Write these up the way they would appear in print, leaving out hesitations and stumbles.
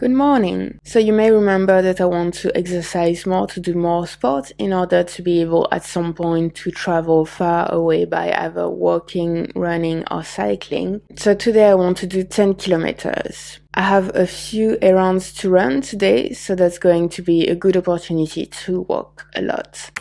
Good morning. So you may remember that I want to exercise more, to do more sports in order to be able at some point to travel far away by either walking, running or cycling. So today I want to do 10 kilometers. I have a few errands to run today, so that's going to be a good opportunity to walk a lot.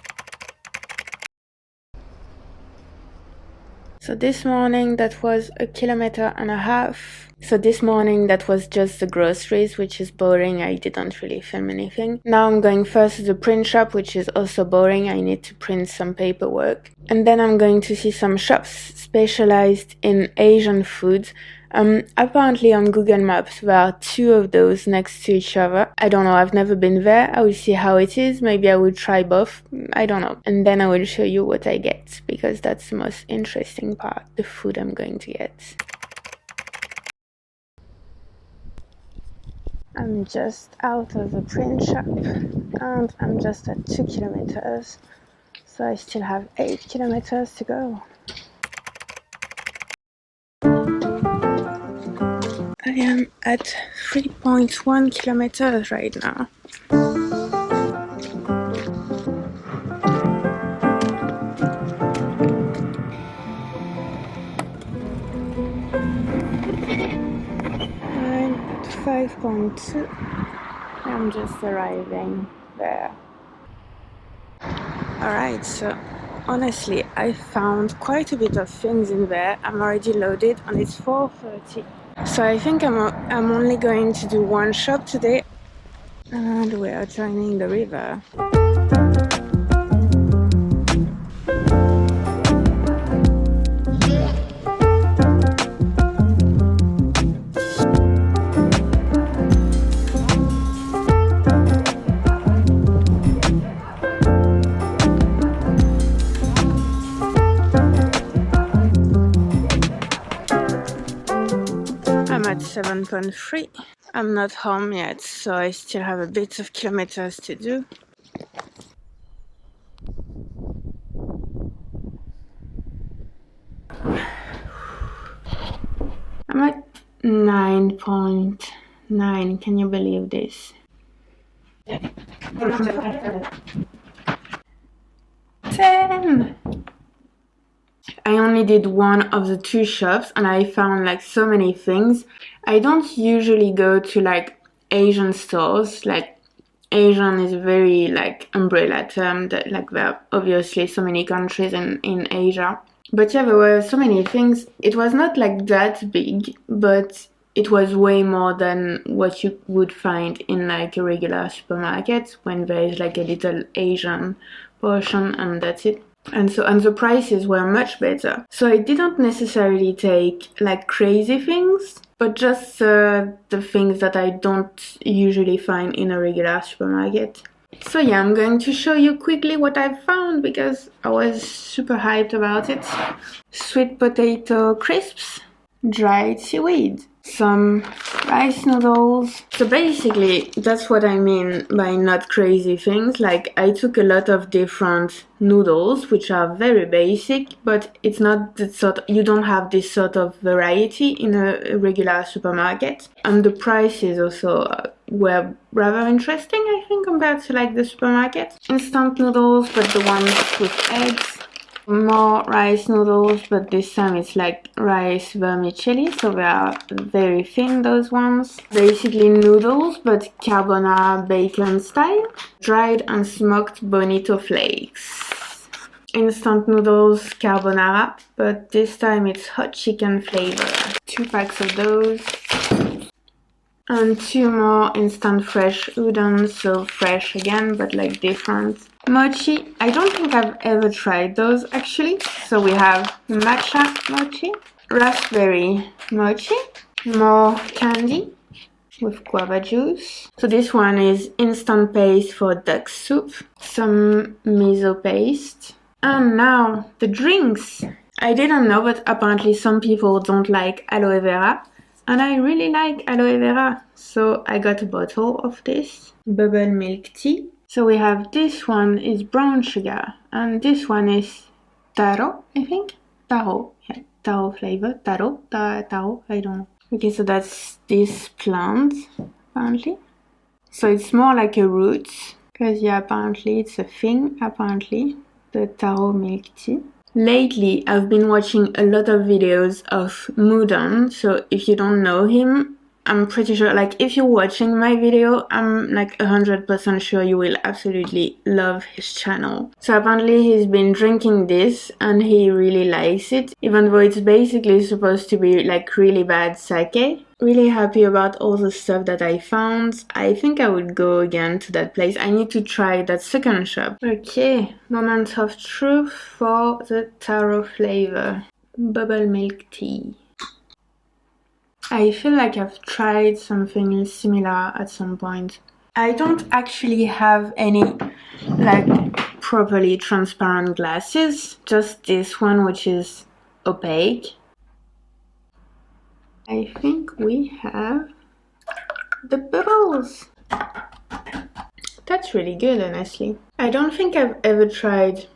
So this morning that was 1.5 kilometers. So this morning that was just the groceries, which is boring. I didn't really film anything. Now I'm going first to the print shop, which is also boring. I need to print some paperwork. And then I'm going to see some shops specialized in Asian food. Apparently on Google Maps there are 2 of those next to each other. I don't know, I've never been there. I will see how it is. Maybe I will try both. I don't know. And then I will show you what I get, because that's the most interesting part, the food I'm going to get. I'm just out of the print shop and I'm just at 2 kilometers. So I still have 8 kilometers to go. I am at 3.1 kilometers right now. I'm at 5.2. I'm just arriving there. Alright, so honestly I found quite a bit of things in there. I'm already loaded and it's 4:30. So I think I'm only going to do one shop today, and we are joining the river. I'm at 7.3. I'm not home yet, so I still have a bit of kilometers to do. I'm at 9.9. Can you believe this? 10! I only did one of the 2 shops and I found like so many things. I don't usually go to like Asian stores. Like Asian is a very like umbrella term, that like there are obviously so many countries in Asia. But yeah, there were so many things. It was not like that big, but it was way more than what you would find in like a regular supermarket, when there is like a little Asian portion and that's it. And the prices were much better. So I didn't necessarily take like crazy things, but just the things that I don't usually find in a regular supermarket. So yeah, I'm going to show you quickly what I found because I was super hyped about it. Sweet potato crisps, dried seaweed, some rice noodles. So basically that's what I mean by not crazy things. Like I took a lot of different noodles which are very basic, but it's not the sort, you don't have this sort of variety in a regular supermarket. And the prices also were rather interesting, I think, compared to like the supermarket. Instant noodles, but the ones with eggs. More rice noodles, but this time it's like rice vermicelli, so they are very thin, those ones. Basically noodles, but carbonara bacon style. Dried and smoked bonito flakes. Instant noodles carbonara, but this time it's hot chicken flavor. 2 packs of those. And 2 more instant fresh udon, so fresh again, but like different. Mochi, I don't think I've ever tried those actually. So we have matcha mochi, raspberry mochi, more candy with guava juice. So this one is instant paste for duck soup, some miso paste. And now the drinks. I didn't know, but apparently some people don't like aloe vera. And I really like aloe vera, so I got a bottle of this bubble milk tea. So we have this one is brown sugar, and this one is taro, I think. Taro, yeah, taro flavor. Taro, I don't know. Okay, so that's this plant. apparently. So it's more like a root, because yeah, apparently it's a thing, apparently, the taro milk tea. Lately, I've been watching a lot of videos of Noodles, so if you don't know him, I'm pretty sure, like, if you're watching my video, I'm like 100% sure you will absolutely love his channel. So apparently he's been drinking this and he really likes it, even though it's basically supposed to be like really bad sake. Really happy about all the stuff that I found. I think I would go again to that place. I need to try that second shop. Okay, moment of truth for the taro flavor. Bubble milk tea. I feel like I've tried something similar at some point. I don't actually have any like properly transparent glasses, just this one which is opaque. I think we have the bubbles. That's really good, honestly. I don't think I've ever tried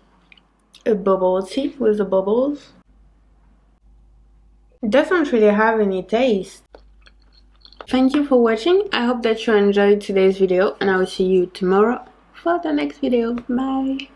a bubble tea with the bubbles. It doesn't really have any taste. Thank you for watching. I hope that you enjoyed today's video and I will see you tomorrow for the next video. Bye!